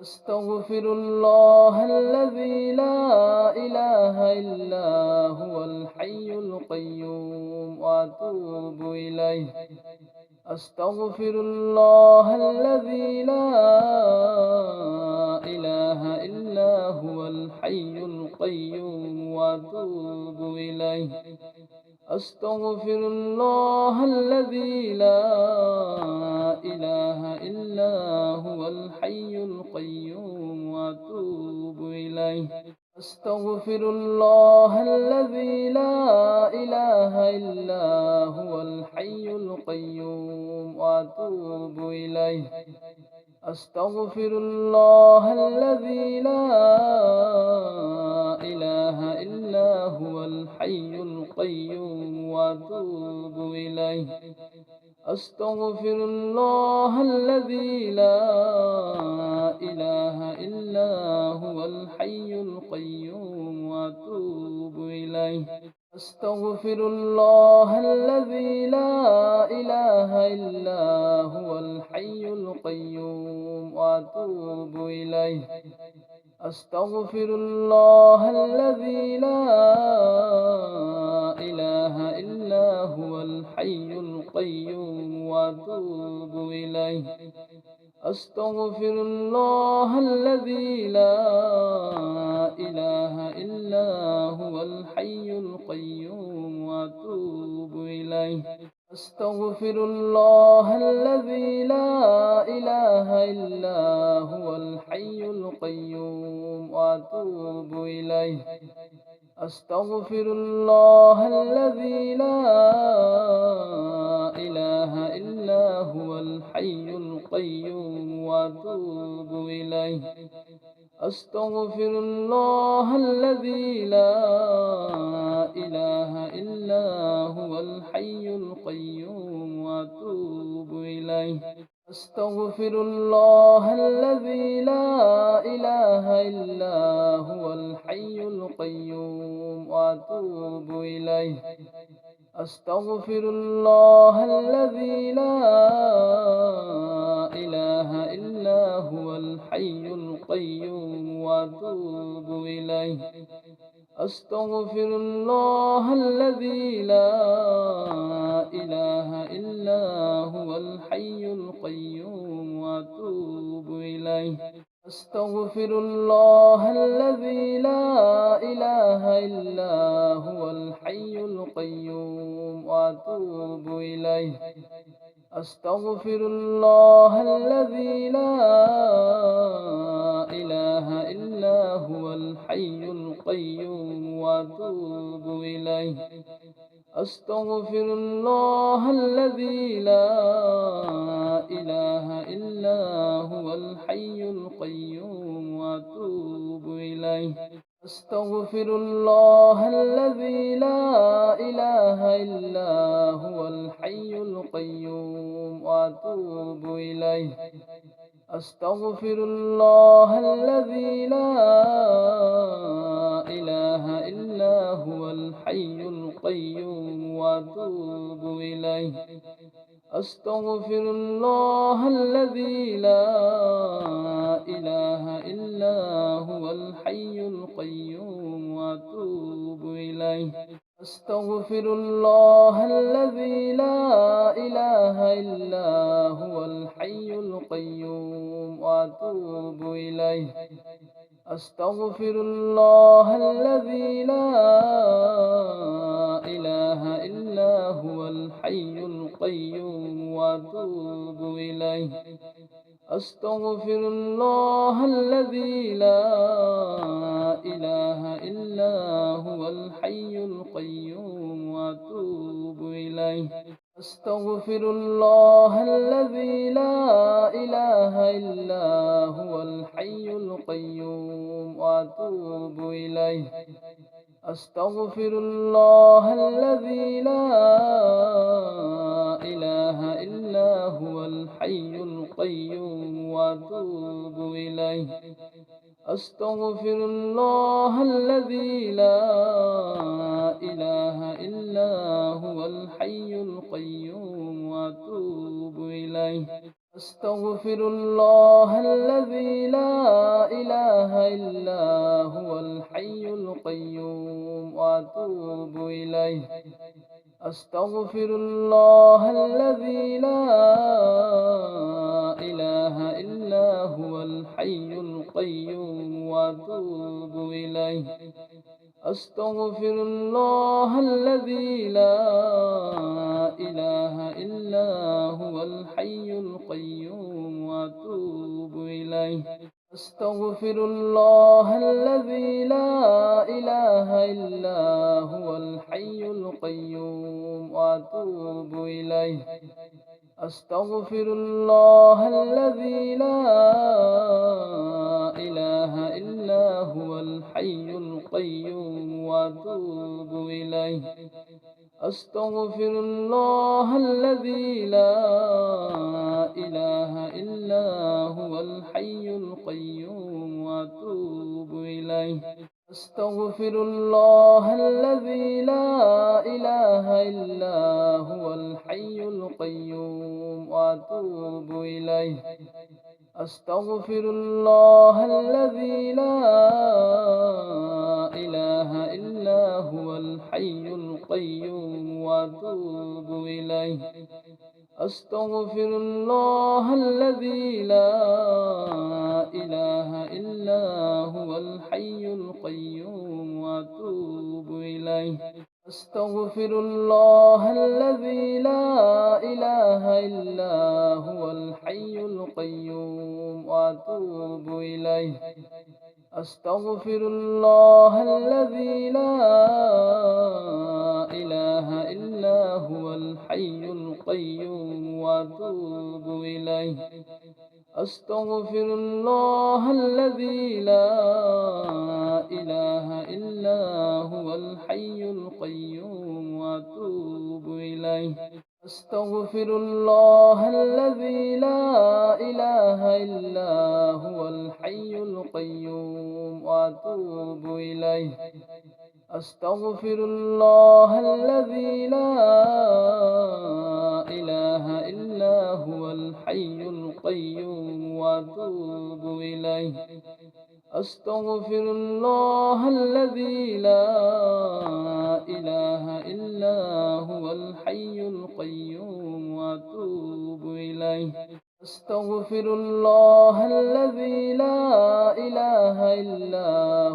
أستغفر الله الذي لا إله إلا هو الحي القيوم وأتوب إليه. أستغفر الله الذي لا إله إلا هو الحي القيوم وأتوب إليه. أستغفر الله الذي لا إله إلا هو الحي القيوم وأتوب إليه. أستغفر الله الذي لا إله إلا هو الحي القيوم وأتوب إليه. أستغفر الله الذي لا إله إلا هو الحي القيوم وأتوب إليه. أستغفر الله الذي لا إله إلا هو الحي القيوم وأتوب إليه. أستغفر الله الذي لا إله إلا هو الحي القيوم وأتوب إليه. أستغفر الله الذي لا إله إلا هو الحي القيوم وأتوب إليه. أستغفر الله الذي لا إله إلا هو الحي القيوم وأتوب إليه. أستغفر الله الذي لا إله إلا هو الحي القيوم وأتوب إليه. أستغفر الله الذي لا إله إلا هو الحي القيوم وأتوب إليه. أستغفر الله الذي لا إله إلا هو الحي القيوم وأتوب إليه. أستغفر الله الذي لا إله إلا هو الحي القيوم وأتوب إليه. أستغفر الله الذي لا إله إلا هو الحي القيوم وأتوب إليه. أستغفر الله الذي لا إله إلا هو الحي القيوم وأتوب إليه. أستغفر الله الذي لا إله إلا هو الحي القيوم وأتوب إليه. أستغفر الله الذي لا إله إلا هو الحي القيوم وأتوب إليه. أستغفر الله الذي لا إله إلا هو الحي القيوم وأتوب إليه. أستغفر الله الذي لا إله إلا هو الحي القيوم وأتوب إليه. أستغفر الله الذي لا إله إلا هو الحي القيوم وأتوب إليه. أستغفر الله الذي لا إله إلا هو الحي القيوم وأتوب إليه. أستغفر الله الذي لا إله إلا هو الحي القيوم وأتوب إليه. أستغفر الله الذي لا إله إلا هو الحي القيوم وأتوب إليه. أستغفر الله الذي لا إله إلا هو الحي القيوم وأتوب إليه. أستغفر الله الذي لا إله إلا هو الحي القيوم وأتوب إليه. أستغفر الله الذي لا إله إلا هو الحي القيوم وأتوب إليه. أستغفر الله الذي لا إله إلا هو الحي القيوم وأتوب إليه. أستغفر الله الذي لا إلا هو الحي القيوم وأتوب إليه. أستغفر الله الذي لا إله إلا هو الحي القيوم وأتوب إليه. أستغفر الله الذي لا إله إلا هو الحي القيوم وأتوب إليه. أستغفر الله الذي لا إله إلا هو الحي القيوم وأتوب إليه. أستغفر الله الذي لا إله إلا هو الحي القيوم وأتوب إليه. أستغفر الله الذي لا إله إلا هو الحي القيوم وأتوب إليه. أستغفر الله الذي لا إله إلا هو الحي القيوم وأتوب إليه. أستغفر الله الذي لا إله إلا هو الحي القيوم وأتوب إليه. أستغفر الله الذي لا إله إلا هو الحي القيوم وأتوب إليه. أستغفر الله الذي لا إله إلا هو الحي القيوم وأتوب إليه. أستغفر الله الذي لا إله إلا هو الحي القيوم وأتوب إليه. أستغفر الله الذي لا إله إلا هو الحي القيوم وأتوب إليه. أستغفر الله الذي لا إله إلا هو الحي القيوم وأتوب إليه. أستغفر الله الذي لا إله إلا هو الحي القيوم وأتوب إليه. أستغفر الله الذي لا إله إلا هو الحي القيوم وأتوب إليه. أستغفر الله الذي لا إله إلا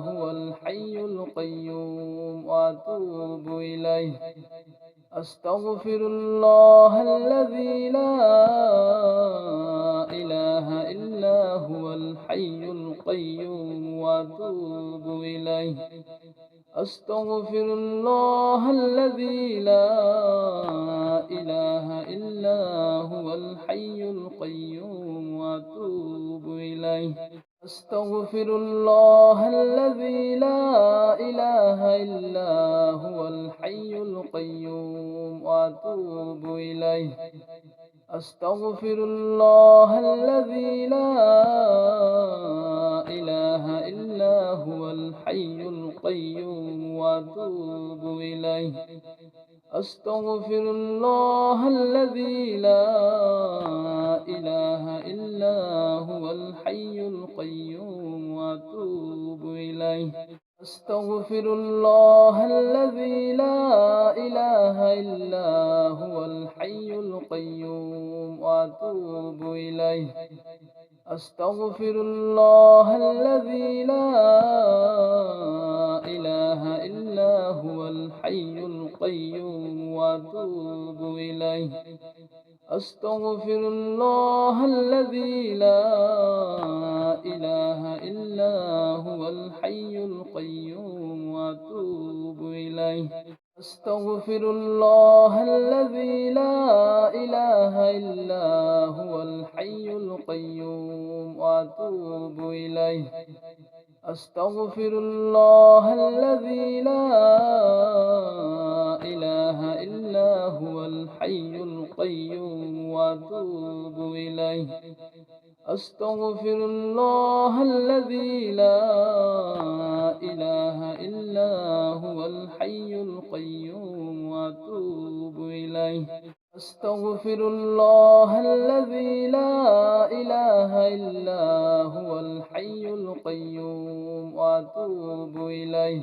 هو الحي القيوم وأتوب إليه. أستغفر الله الذي لا إله إلا هو الحي القيوم وأتوب إليه. أستغفر الله الذي لا إله إلا هو الحي القيوم وأتوب إليه. أستغفر الله الذي لا إله إلا هو الحي القيوم وأتوب إليه. أستغفر الله الذي لا إله إلا هو الحي القيوم وأتوب إليه. أستغفر الله الذي لا إله إلا هو الحي القيوم وأتوب إليه. أستغفر الله الذي لا إله إلا هو الحي القيوم وأتوب إليه. أستغفر الله الذي لا إله إلا هو الحي القيوم وأتوب إليه. أستغفر الله الذي لا إله إلا هو الحي القيوم وأتوب إليه. أستغفر الله الذي لا إله إلا هو الحي القيوم وأتوب إليه. أستغفر الله الذي لا إله إلا هو الحي القيوم وأتوب إليه. أستغفر الله الذي لا إله إلا هو الحي القيوم وأتوب إليه. أستغفر الله الذي لا إله إلا هو الحي القيوم القيوم وأتوب إليه.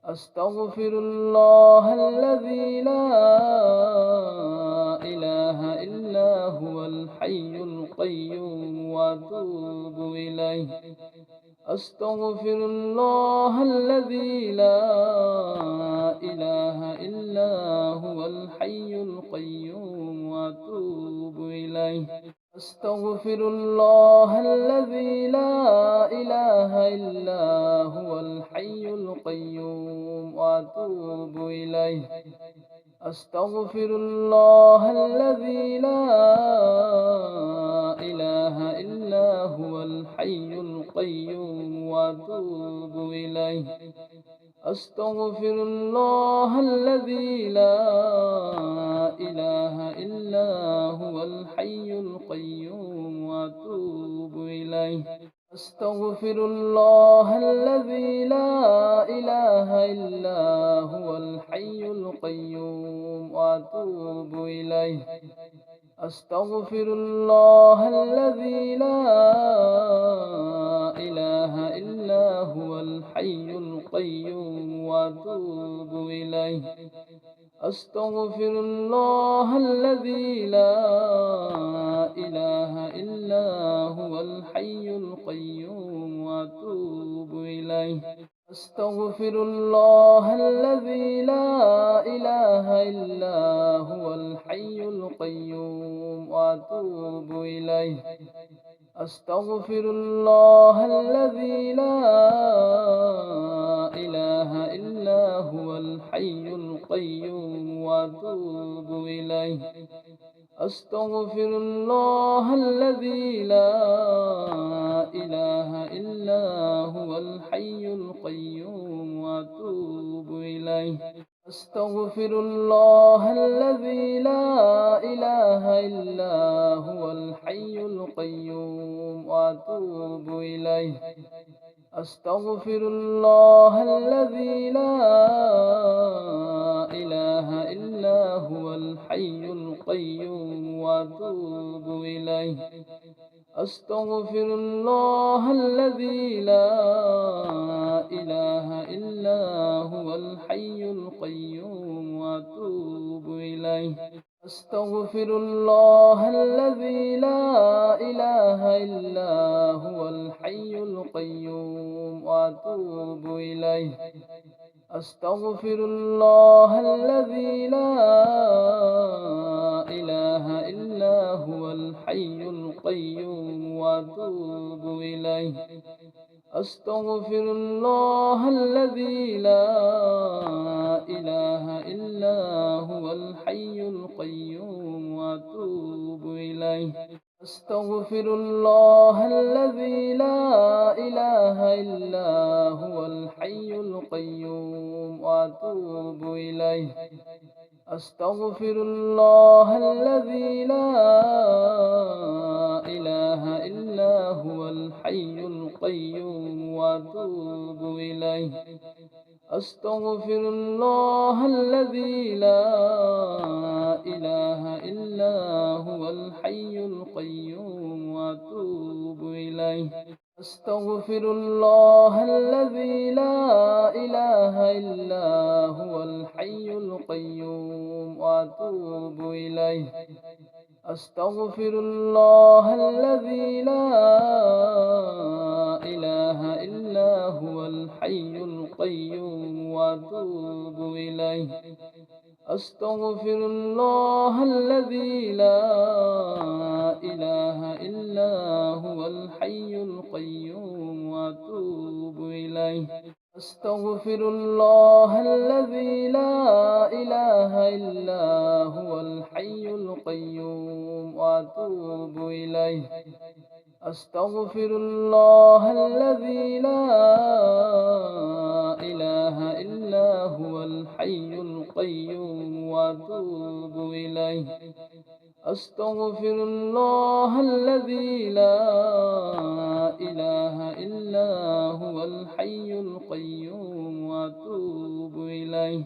أستغفر الله الذي لا إله إلا هو الحي القيوم وأتوب إليه. أستغفر الله الذي لا إله إلا هو الحي القيوم وأتوب إليه. أستغفر الله الذي لا إله إلا هو الحي القيوم وأتوب إليه. أستغفر الله الذي لا إله إلا هو الحي القيوم وأتوب إليه. أستغفر الله الذي لا إله إلا هو الحي القيوم وأتوب إليه. أستغفر الله الذي لا إله إلا هو الحي القيوم وأتوب إليه. أستغفر الله الذي لا إله إلا هو الحي القيوم وأتوب إليه. أستغفر الله الذي لا إله إلا هو الحي القيوم وأتوب إليه. أستغفر الله الذي لا إله إلا هو الحي القيوم وأتوب إليه. أستغفر الله الذي لا إله إلا هو الحي القيوم وأتوب إليه. أستغفر الله الذي لا إله إلا هو الحي القيوم وأتوب إليه. أستغفر الله الذي لا إله إلا هو الحي القيوم وأتوب إليه. أستغفر الله الذي لا إله إلا هو الحي القيوم وأتوب إليه. أستغفر الله الذي لا إله إلا هو الحي القيوم وأتوب إليه. أستغفر الله الذي لا إله إلا هو الحي القيوم وأتوب إليه. أستغفر الله الذي لا إله إلا هو الحي القيوم وأتوب إليه. أستغفر الله الذي لا إله إلا هو الحي القيوم وأتوب إليه. أستغفر الله الذي لا إله إلا هو الحي القيوم وأتوب إليه. أستغفر الله الذي لا إله إلا هو الحي القيوم وأتوب إليه. أستغفر الله الذي لا إله إلا هو الحي القيوم وأتوب إليه. أستغفر الله الذي لا إله إلا هو الحي القيوم وأتوب إليه. أستغفر الله الذي لا إله إلا هو الحي القيوم وأتوب إليه. أستغفر الله الذي لا إله إلا هو الحي القيوم وأتوب إليه. أستغفر الله الذي لا إله إلا هو الحي القيوم وأتوب إليه. أستغفر الله الذي لا إله إلا هو الحي القيوم وأتوب إليه. أستغفر الله الذي لا إله إلا هو الحي القيوم وأتوب إليه.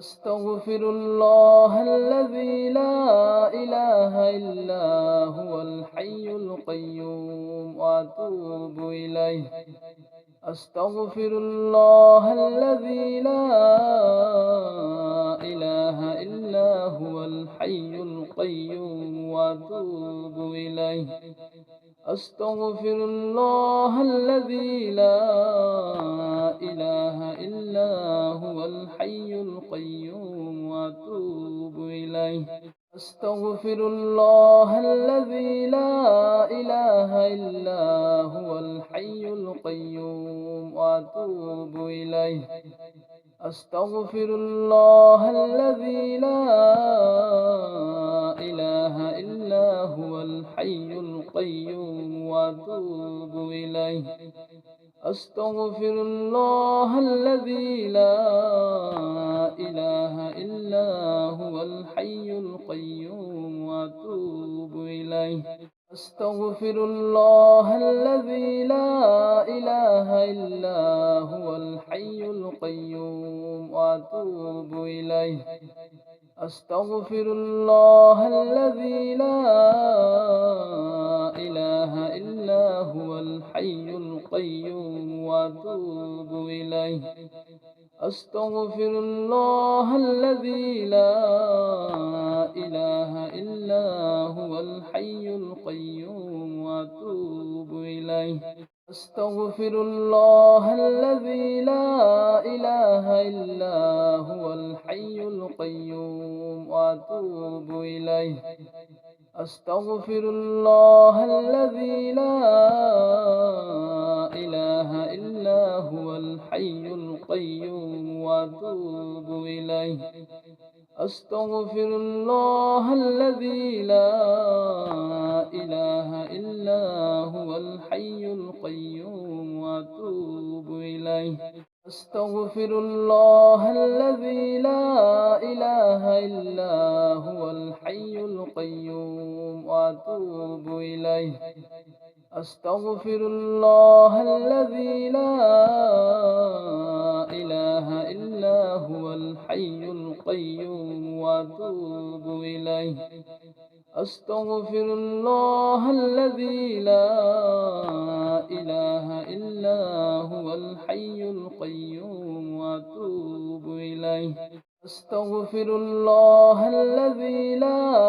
أستغفر الله الذي لا إله إلا هو الحي القيوم وأتوب إليه. أستغفر الله الذي لا إله إلا هو الحي القيوم وأتوب إليه. أستغفر الله الذي لا إله إلا هو الحي القيوم وأتوب إليه. أستغفر الله الذي لا إله إلا هو الحي القيوم وأتوب إليه. أستغفر الله الذي لا إله إلا هو الحي القيوم وأتوب إليه. أستغفر الله الذي لا إله إلا هو الحي القيوم وأتوب إليه. أستغفر الله الذي لا إله إلا هو الحي القيوم وأتوب إليه. أستغفر الله الذي لا إله إلا هو الحي القيوم وأتوب إليه. أستغفر الله الذي لا إله إلا هو الحي القيوم وأتوب إليه. أستغفر الله الذي لا إله إلا هو الحي القيوم وأتوب إليه. أستغفر الله الذي لا إله إلا هو الحي القيوم وأتوب إليه. أستغفر الله الذي لا إله إلا هو الحي القيوم وأتوب إليه. أستغفر الله الذي لا إله إلا هو الحي القيوم وأتوب إليه. أستغفر الله الذي لا إله إلا هو الحي القيوم وأتوب إليه. أستغفر الله الذي لا إله إلا هو الحي القيوم وأتوب إليه. أستغفر الله الذي لا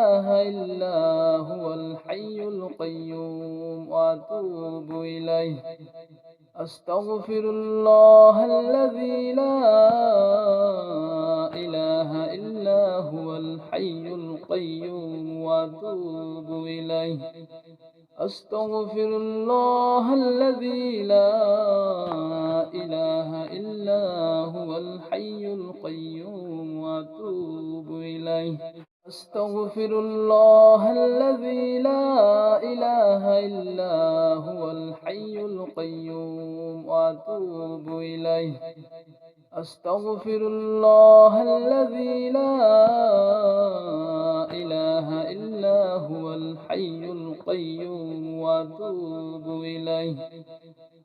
إله إلا هو الحي القيوم وأتوب إليه. أستغفر الله الذي لا إله إلا هو الحي القيوم وأتوب إليه. أستغفر الله الذي لا إله إلا هو الحي القيوم وأتوب إليه. أستغفر الله الذي لا إله إلا هو الحي القيوم وأتوب إليه. أستغفر الله الذي لا إله إلا هو الحي القيوم وأتوب إليه.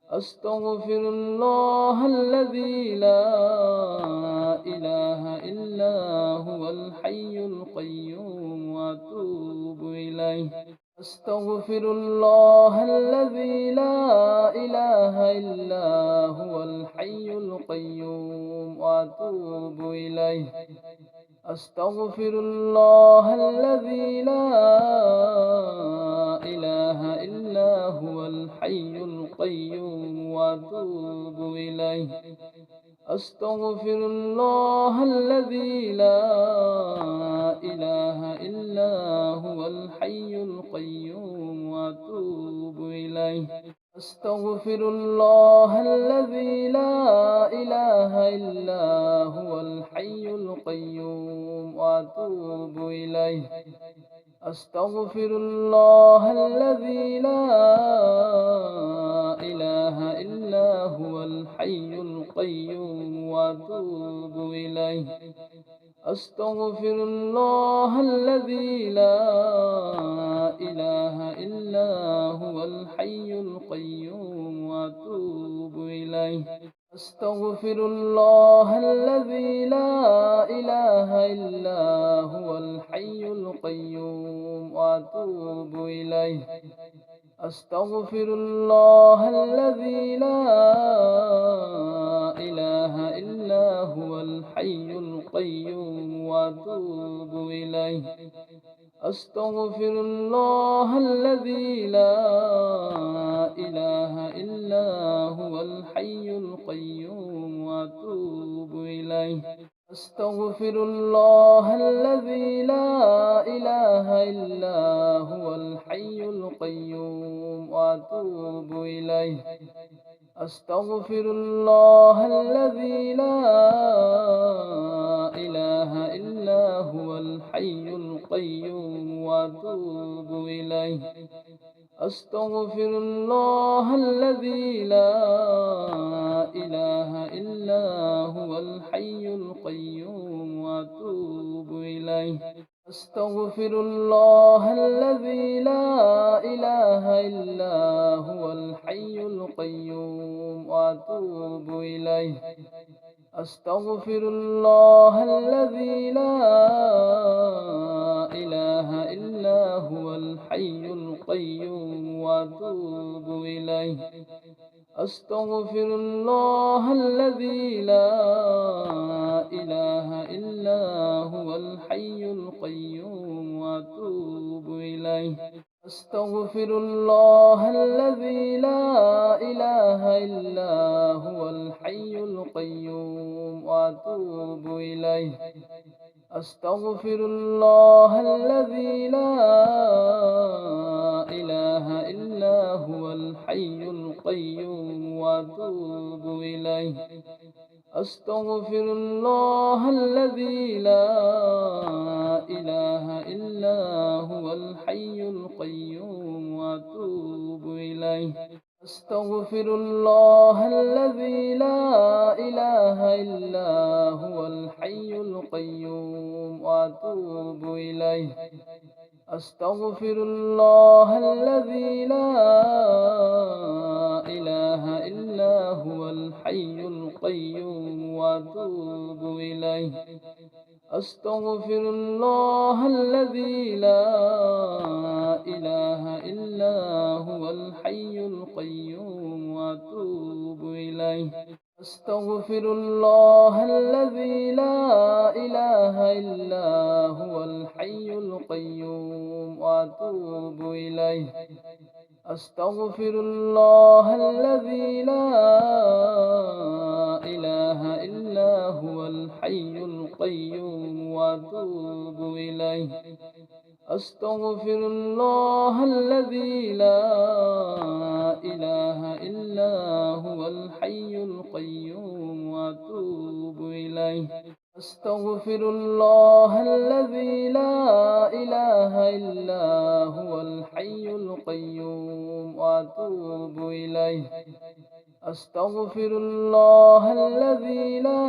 أستغفر الله الذي لا إله إلا هو الحي القيوم وأتوب إليه. أستغفر الله الذي لا إله إلا هو الحي القيوم وأتوب إليه. أستغفر الله الذي لا إله إلا هو الحي القيوم وأتوب إليه. أستغفر الله الذي لا إله إلا هو الحي القيوم وأتوب إليه. أستغفر الله الذي لا إله إلا هو الحي القيوم وأتوب إليه. أستغفر الله الذي لا إله إلا هو الحي القيوم وأتوب إليه. أستغفر الله الذي لا إله إلا هو الحي القيوم وأتوب إليه. أستغفر الله الذي لا إله إلا هو الحي القيوم وأتوب إليه. أستغفر الله الذي لا إله إلا هو الحي القيوم وأتوب إليه. أستغفر الله الذي لا إله إلا هو الحي القيوم وأتوب إليه. أستغفر الله الذي لا إله إلا هو الحي القيوم وأتوب إليه. أستغفر الله الذي لا إله إلا هو الحي القيوم وأتوب إليه. أستغفر الله الذي لا إله إلا هو الحي القيوم وأتوب إليه. أستغفر الله الذي لا إله إلا هو الحي القيوم وأتوب إليه. أستغفر الله الذي لا إله إلا هو الحي القيوم وأتوب إليه. أستغفر الله الذي لا إله إلا هو الحي القيوم وأتوب إليه. أستغفر الله الذي لا إله إلا هو الحي القيوم وأتوب إليه. أستغفر الله الذي لا إله إلا هو الحي القيوم وأتوب إليه. أستغفر الله الذي لا إله إلا هو الحي القيوم وأتوب إليه. أستغفر الله الذي لا إله إلا هو الحي القيوم وأتوب إليه. أستغفر الله الذي لا إله إلا هو الحي القيوم وأتوب إليه. أستغفر الله الذي لا إله إلا هو الحي القيوم وأتوب إليه. أستغفر الله الذي لا إله إلا هو الحي القيوم وأتوب إليه. أستغفر الله الذي لا إله إلا هو الحي القيوم وأتوب إليه. أستغفر الله الذي لا إله إلا هو الحي القيوم وأتوب إليه. أستغفر الله الذي لا إله إلا هو الحي القيوم وأتوب إليه. أستغفر الله الذي لا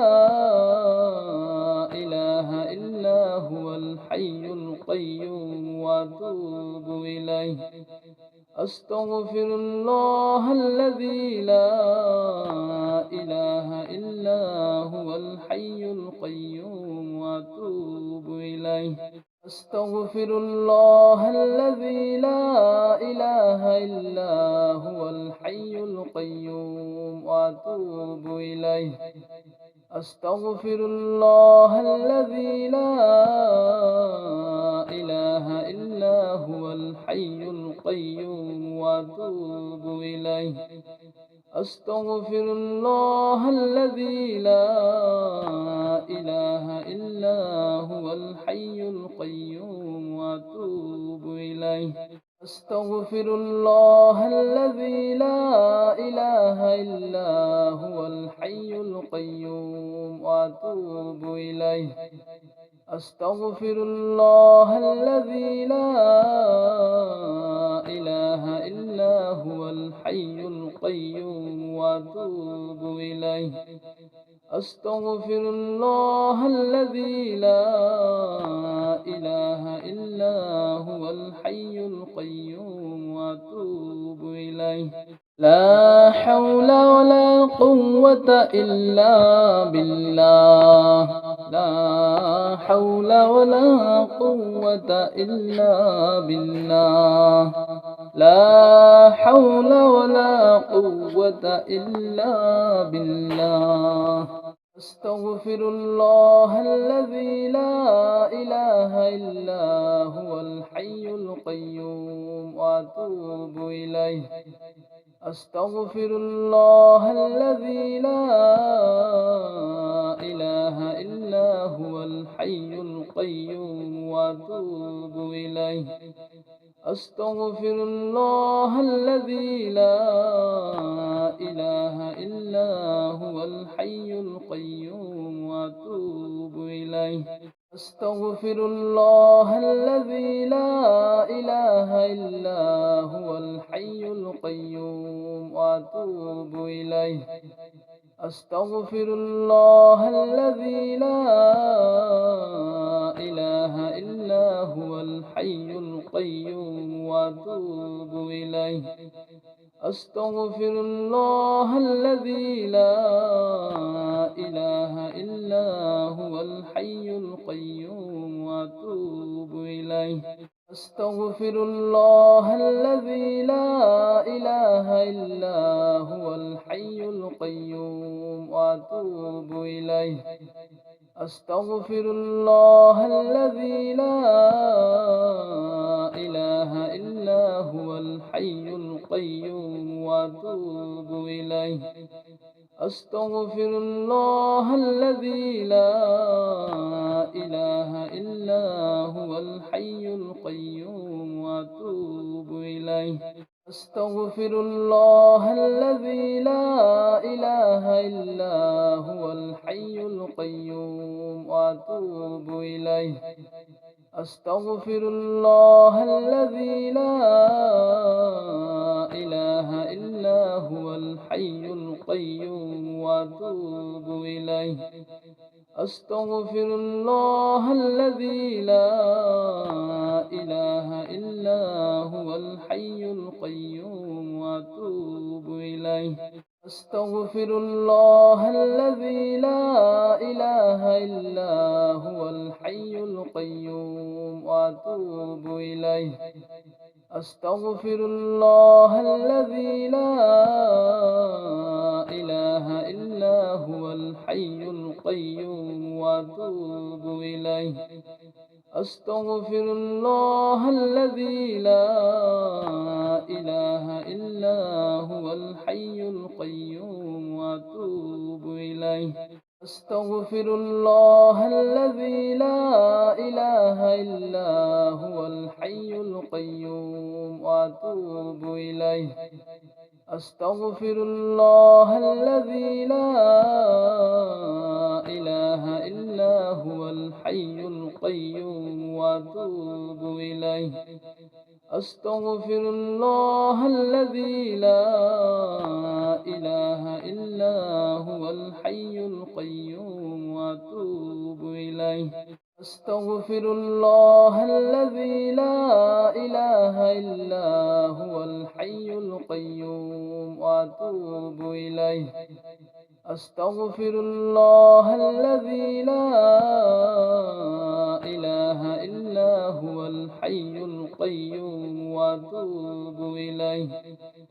إله إلا هو الحي القيوم وأتوب إليه. أستغفر الله الذي لا إله إلا هو الحي القيوم وأتوب إليه. أستغفر الله الذي لا إله إلا هو الحي القيوم وأتوب إليه. أستغفر الله الذي لا إله إلا هو الحي القيوم وأتوب إليه. أستغفر الله الذي لا إله إلا هو الحي القيوم وأتوب إليه. أستغفر الله الذي لا إله إلا هو الحي القيوم وأتوب إليه. أستغفر الله الذي لا إله إلا هو الحي القيوم وأتوب إليه. أستغفر الله الذي لا إله إلا هو الحي القيوم وأتوب إليه. لا حول ولا قوة قوة إلا بالله لا حول ولا قوة إلا بالله لا حول ولا قوة إلا بالله أستغفر الله الذي لا إله إلا هو الحي القيوم وأتوب إليه أستغفر الله الذي لا إله إلا هو الحي القيوم وأتوب إليه أستغفر الله الذي لا إله إلا هو الحي القيوم وأتوب إليه أستغفر الله الذي لا إله إلا هو الحي القيوم وأتوب إليه أستغفر الله الذي لا إله إلا هو الحي القيوم وأتوب إليه أستغفر الله الذي لا إله إلا هو الحي القيوم وأتوب إليه أستغفر الله الذي لا إله إلا هو الحي القيوم وأتوب إليه أستغفر الله الذي لا إله إلا هو الحي القيوم وأتوب إليه أستغفر الله الذي لا إله إلا هو الحي القيوم وأتوب إليه أستغفر الله الذي لا إله إلا هو الحي القيوم وأتوب إليه أستغفر الله الذي لا إله إلا هو الحي القيوم وأتوب إليه أستغفر الله الذي لا إله إلا هو الحي القيوم وأتوب إليه أستغفر الله الذي لا إله إلا هو الحي القيوم وأتوب إليه أستغفر الله الذي لا إله إلا هو الحي القيوم وأتوب إليه أستغفر الله الذي لا إله إلا هو الحي القيوم وأتوب إليه أستغفر الله الذي لا إله إلا هو الحي القيوم وأتوب إليه أستغفر الله الذي لا إله إلا هو الحي القيوم إلا هو الحي القيوم وأتوب إليه أستغفر الله الذي لا إله إلا هو الحي القيوم وأتوب إليه أستغفر الله الذي لا إله إلا هو الحي القيوم وأتوب إليه أستغفر الله الذي لا إله إلا هو الحي القيوم وأتوب إليه أستغفر الله الذي لا إله إلا هو الحي القيوم وأتوب إليه أستغفر الله الذي لا إله إلا هو الحي القيوم وأتوب إليه أستغفر الله الذي لا إله إلا هو الحي القيوم وأتوب إليه أستغفر الله الذي لا إله إلا هو الحي القيوم وأتوب إليه أستغفر الله الذي لا إله إلا هو الحي القيوم وأتوب إليه أستغفر الله الذي لا إله إلا هو الحي القيوم وأتوب إليه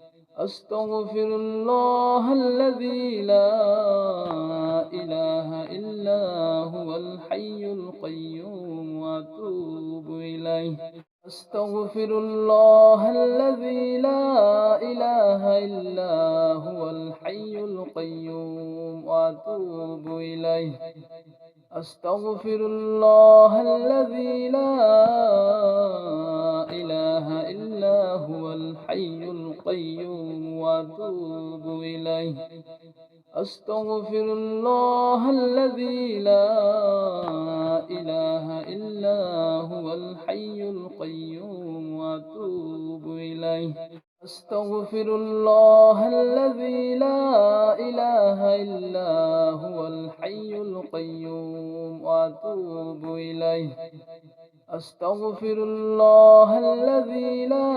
أستغفر الله الذي لا إله إلا هو الحي القيوم وأتوب إليه أستغفر الله الذي لا إله إلا هو الحي القيوم وأتوب إليه أستغفر الله الذي لا إله إلا هو الحي القيوم إلا هو الحي القيوم وأتوب إليه أستغفر الله الذي لا إله إلا هو الحي القيوم وأتوب إليه أستغفر الله الذي لا إله إلا هو الحي القيوم وأتوب إليه أستغفر الله الذي لا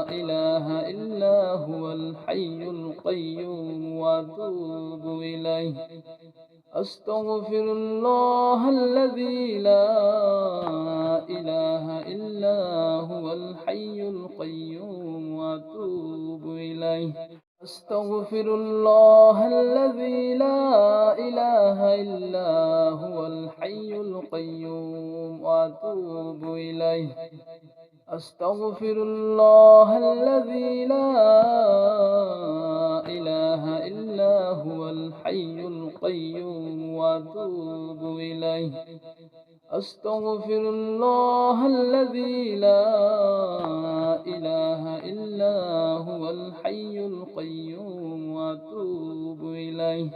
إله إلا هو الحي القيوم وأتوب إليه أستغفر الله الذي لا إله إلا هو الحي القيوم وأتوب إليه أستغفر الله الذي لا إله إلا هو الحي القيوم وأتوب إليه أستغفر الله الذي لا إله إلا هو الحي القيوم وأتوب إليه أستغفر الله الذي لا إله إلا هو الحي القيوم وأتوب إليه